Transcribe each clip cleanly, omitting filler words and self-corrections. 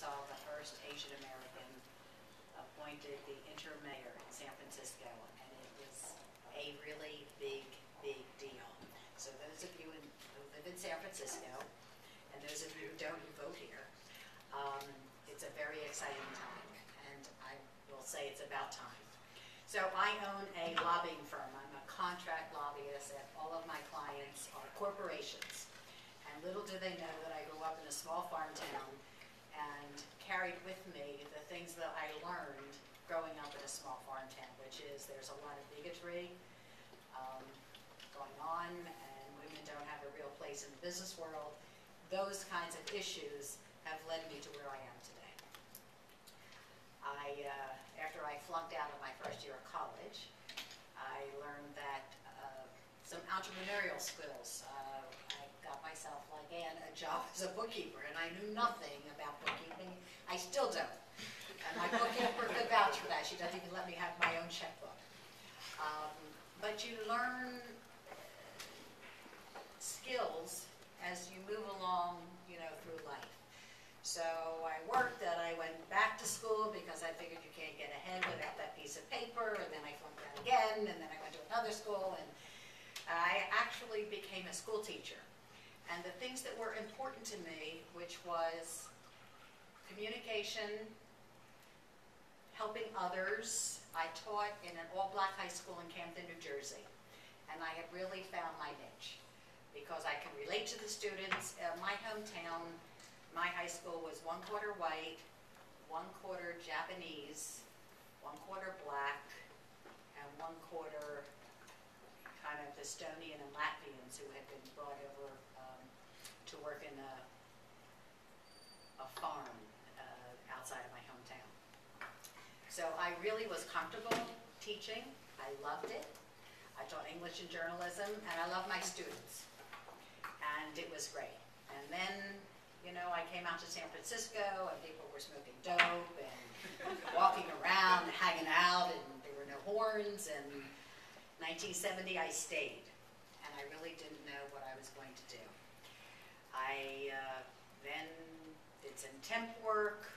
saw the first Asian American appointed the interim mayor in San Francisco, and it was a really big, big deal. So those of you who live in San Francisco, and those of you who don't, who vote here, it's a very exciting time, and I will say it's about time. So I own a lobbying firm. I'm a contract lobbyist, and all of my clients are corporations. And little do they know that I grew up in a small farm town and carried with me the things that I learned growing up in a small farm town, which is there's a lot of bigotry going on, and women don't have a real place in the business world. Those kinds of issues have led me to where I am today. After I flunked out of my first year of college, I learned that some entrepreneurial skills. I got myself, like Anne, a job as a bookkeeper, and I knew nothing about bookkeeping. I still don't. And my bookkeeper could vouch for that. She doesn't even let me have my own checkbook. But you learn skills as you move along, through life. So I worked and I went back to school because I figured you can't get ahead without that piece of paper, and then I flunked out again, and then I went to another school, and I actually became a school teacher. And the things that were important to me, which was communication, helping others. I taught in an all-black high school in Camden, New Jersey, and I had really found my niche because I can relate to the students. My hometown, my high school was 1/4 white, 1/4 Japanese, 1/4 black, and 1/4 kind of Estonian and Latvians who had been brought over to work in a farm outside of my hometown. So I really was comfortable teaching. I loved it. I taught English and journalism, and I love my students. And it was great. And then, I came out to San Francisco, and people were smoking dope and walking around, hanging out, and there were no horns. And 1970, I stayed, and I really didn't know what I was going to do. I then did some temp work.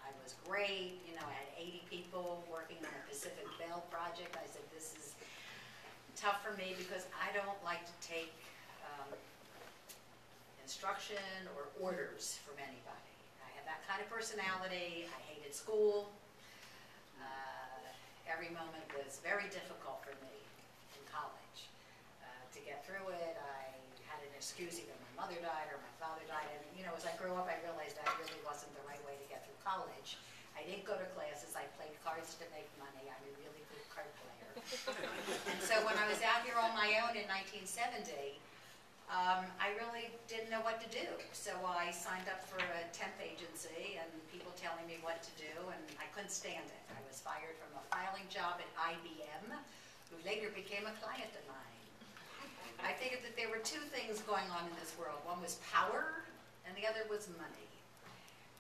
I was great. I had 80 people working on a Pacific Bell project. I said, this is tough for me because I don't like to take instruction or orders from anybody. I had that kind of personality. I hated school. Every moment was very difficult for me in college. To get through it, I had an excuse, either my mother died or my father died. And as I grew up, I realized that really wasn't the right way to get through college. I didn't go to classes. I played cards to make money. I'm a really good card player. And so when I was out here on my own in 1970, I really didn't know what to do. So I signed up for a temp agency and people telling me what to do, and I couldn't stand it. I was fired from a filing job at IBM, who later became a client of mine. I figured that there were two things going on in this world. One was power, and the other was money.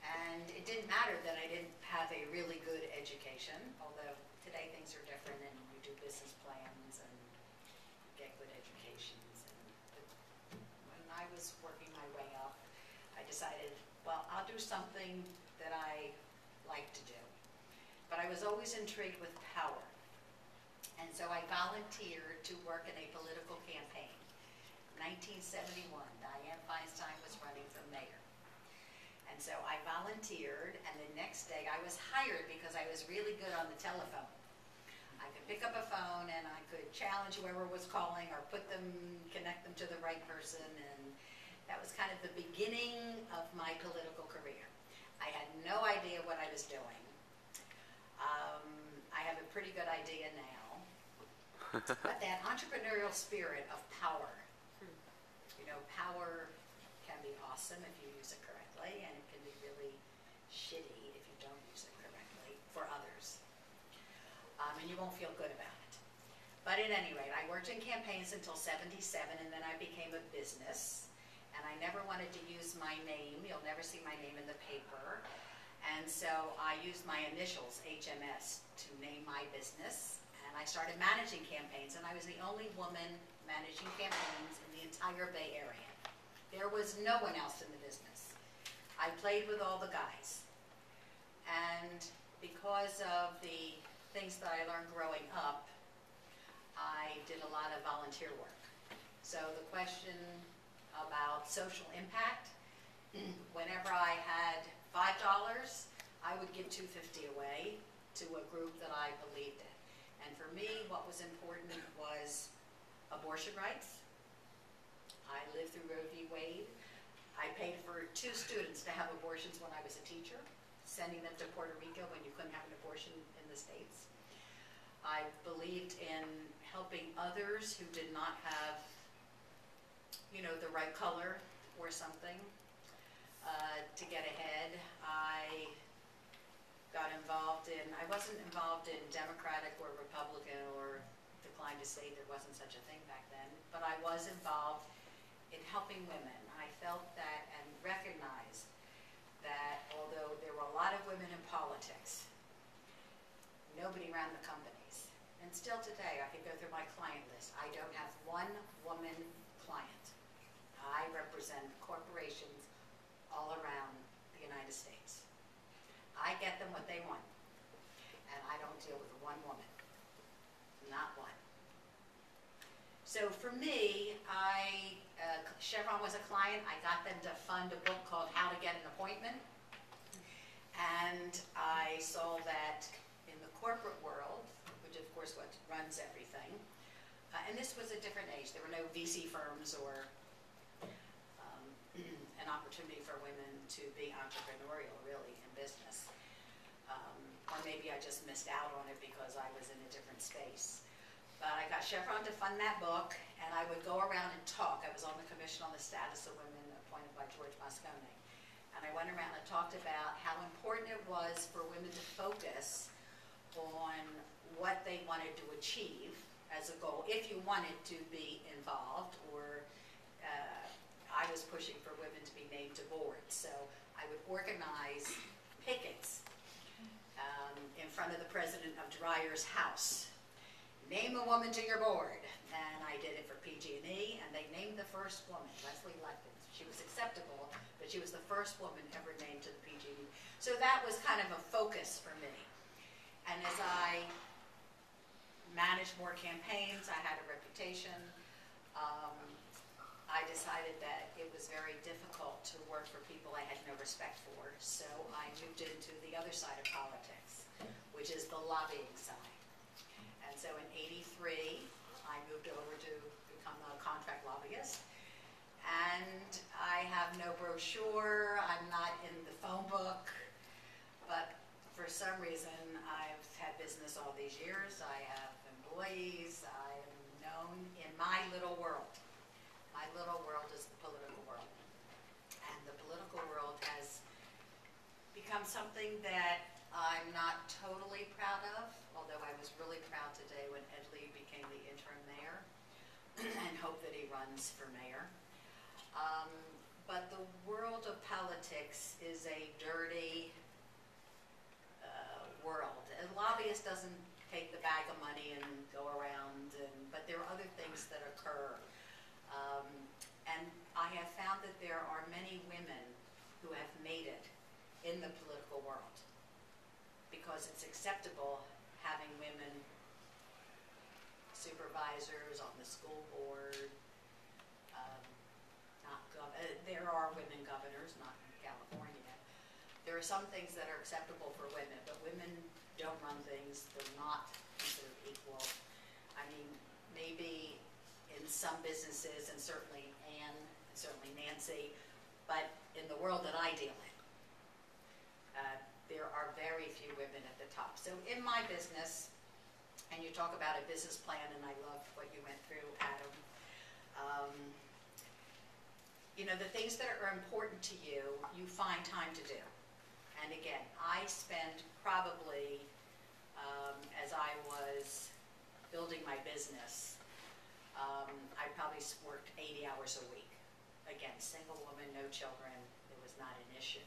And it didn't matter that I didn't have a really good education, although today things are different and you do business plans and get good educations. And when I was working my way up, I decided, well, I'll do something that I like to do. But I was always intrigued with power. And so I volunteered to work in a political campaign. 1971, Dianne Feinstein was running for mayor. And so I volunteered, and the next day I was hired because I was really good on the telephone. I could pick up a phone and I could challenge whoever was calling or connect them to the right person, and that was kind of the beginning of my political career. I had no idea what I was doing. I have a pretty good idea now, but that entrepreneurial spirit of power, power can be awesome if you use it correctly, and it can be really shitty if you don't use it correctly for others. And you won't feel good about it. But at any rate, I worked in campaigns until '77, and then I became a business. And I never wanted to use my name. You'll never see my name in the paper. And so I used my initials, HMS, to name my business. And I started managing campaigns, and I was the only woman managing campaigns in the entire Bay Area. There was no one else in the business. I played with all the guys. And because of the things that I learned growing up, I did a lot of volunteer work. So the question about social impact, whenever I had $5, I would give $2.50 away to a group that I believed in. And for me, what was important was abortion rights. I lived through Roe v. Wade. I paid for 2 students to have abortions when I was a teacher, sending them to Puerto Rico when you couldn't have an abortion in the States. I believed in helping others who did not have, the right color or something to get ahead. I got involved in, I wasn't involved in Democratic or Republican, or declined to say there wasn't such a thing back then, but I was involved in helping women. I felt that and recognized that although there were a lot of women in politics, nobody ran the companies. And still today, I can go through my client list. I don't have one woman client. I represent corporations all around the United States. I get them what they want, and I don't deal with one woman, not one. So for me, Chevron was a client. I got them to fund a book called How to Get an Appointment, and I saw that in the corporate world, which of course what runs everything, and this was a different age. There were no VC firms or an opportunity for women to be entrepreneurial, really, in business. Or maybe I just missed out on it because I was in a different space. But I got Chevron to fund that book, and I would go around and talk. I was on the Commission on the Status of Women appointed by George Moscone. And I went around and talked about how important it was for women to focus on what they wanted to achieve as a goal, if you wanted to be involved, or I was pushing for women to be named to boards. So I would organize pickets in front of the president of Dreyer's house. Name a woman to your board. And I did it for PG&E, and they named the first woman, Leslie Lutton. She was acceptable, but she was the first woman ever named to the PG&E. So that was kind of a focus for me. And as I managed more campaigns, I had a reputation. I decided that it was very difficult to work for people I had no respect for, so I moved into the other side of politics, which is the lobbying side. And so in '83, I moved over to become a contract lobbyist. And I have no brochure, I'm not in the phone book, but for some reason I've had business all these years. I have employees, I am known in my little world. My little world is the political world. And the political world has become something that I'm not totally proud of, although I was really proud today when Ed Lee became the interim mayor, and hope that he runs for mayor. But the world of politics is a dirty world. A lobbyist doesn't take the bag of money and go around, but there are other things that occur. And I have found that there are many women who have made it in the political world because it's acceptable having women supervisors on the school board. There are women governors, not in California. There are some things that are acceptable for women, but women don't run things. They're not considered equal. I mean, maybe in some businesses, and certainly Anne, and certainly Nancy, but in the world that I deal in, there are very few women at the top. So in my business, and you talk about a business plan, and I love what you went through, Adam. The things that are important to you, you find time to do. And again, I spend probably, as I was building my business, I probably worked 80 hours a week. Again, single woman, no children, it was not an issue.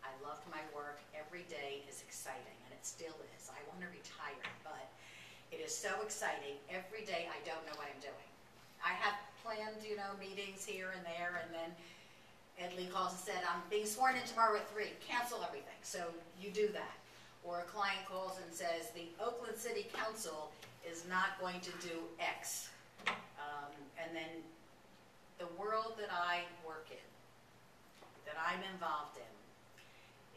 I loved my work. Every day is exciting, and it still is. I want to retire, but it is so exciting. Every day I don't know what I'm doing. I have planned, meetings here and there, and then Ed Lee calls and said, I'm being sworn in tomorrow at 3, cancel everything. So you do that. Or a client calls and says, the Oakland City Council is not going to do X. And then the world that I work in, that I'm involved in,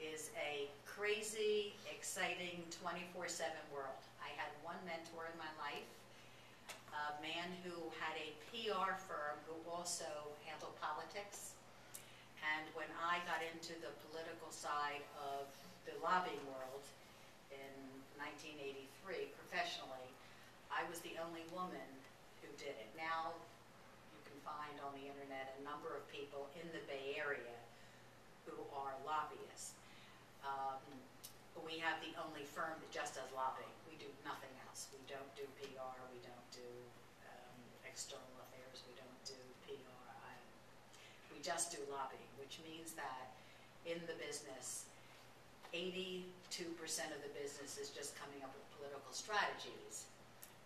is a crazy, exciting 24/7 world. I had one mentor in my life, a man who had a PR firm who also handled politics. And when I got into the political side of the lobbying world in 1983, professionally, I was the only woman who did it. Now you can find on the internet a number of people in the Bay Area who are lobbyists. We have the only firm that just does lobbying. We do nothing else. We don't do PR, we don't do external affairs, we don't do PR. We just do lobbying, which means that in the business, 82% of the business is just coming up with political strategies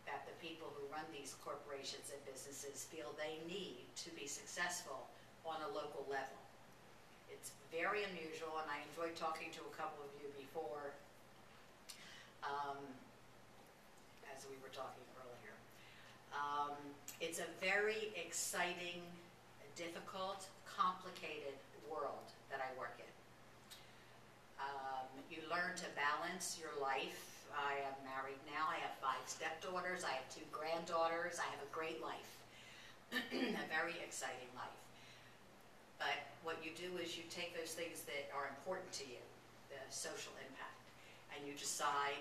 that the people who run these corporations and businesses feel they need to be successful on a local level. It's very unusual, and I enjoyed talking to a couple of you before, as we were talking earlier. It's a very exciting, difficult, complicated world that I work in. You learn to balance your life. I am married now. I have 5 stepdaughters. I have 2 granddaughters. I have a great life, a very exciting life. But what you do is you take those things that are important to you, the social impact, and you decide,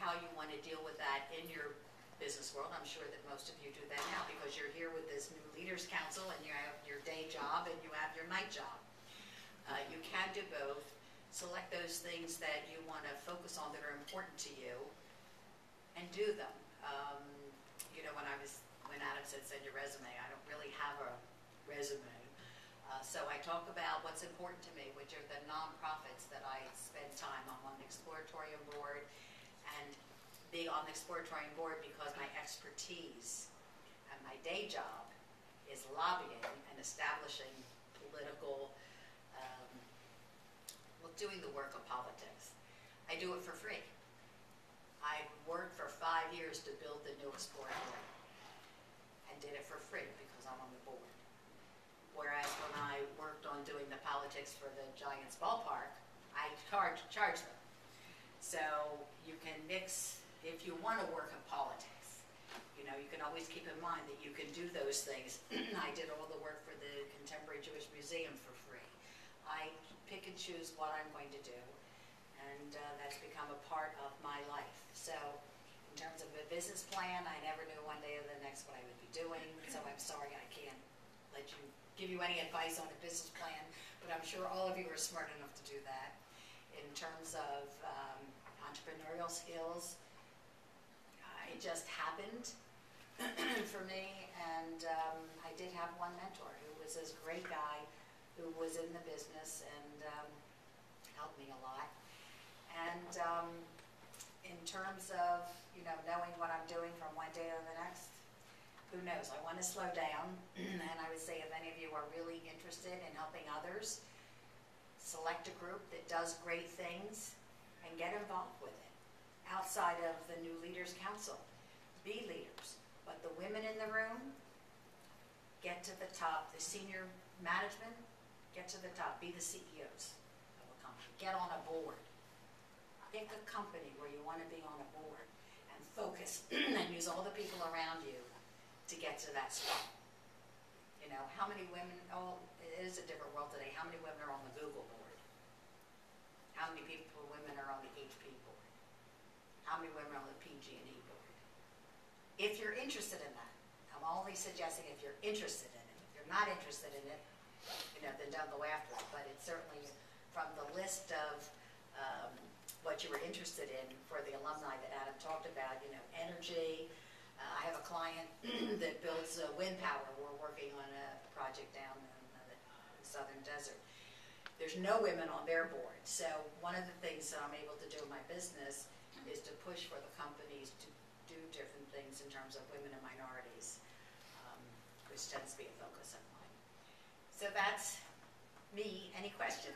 how you want to deal with that in your business world. I'm sure that most of you do that now because you're here with this new Leaders Council and you have your day job and you have your night job. You can do both. Select those things that you want to focus on that are important to you and do them. When Adam said send your resume, I don't really have a resume. So I talk about what's important to me, which are the nonprofits that I spend time on. I'm on the Exploratorium Board, and being on the Exploratorium Board because my expertise and my day job is lobbying and establishing political, doing the work of politics. I do it for free. I worked for 5 years to build the new Exploratorium and did it for free because I'm on the board. Whereas when I worked on doing the politics for the Giants ballpark, I charge them. So you can mix, if you want to work in politics, you can always keep in mind that you can do those things. I did all the work for the Contemporary Jewish Museum for free. I pick and choose what I'm going to do, and that's become a part of my life. So in terms of a business plan, I never knew one day or the next what I would be doing, so I'm sorry I can't give you any advice on a business plan, but I'm sure all of you are smart enough to do that. In terms of entrepreneurial skills, it just happened for me, and I did have one mentor who was this great guy who was in the business and helped me a lot. And in terms of knowing what I'm doing from one day to the next, who knows? I want to slow down, and I would say if any of you are really interested in helping others, select a group that does great things and get involved with it. Outside of the new Leaders Council, be leaders. But the women in the room, get to the top. The senior management, get to the top. Be the CEOs of a company. Get on a board. Pick a company where you want to be on a board and focus and use all the people around you to get to that spot. How many women, it is a different world today, how many women are on the Google board? How many women are on the HP board? How many women are on the PG&E board? If you're interested in that, I'm only suggesting if you're interested in it. If you're not interested in it, then don't go after it. But it's certainly from the list of what you were interested in for the alumni that Adam talked about, energy. I have a client that builds wind power. We're working on a project down in the southern desert. There's no women on their board. So one of the things that I'm able to do in my business is to push for the companies to do different things in terms of women and minorities, which tends to be a focus of mine. So that's me. Any questions?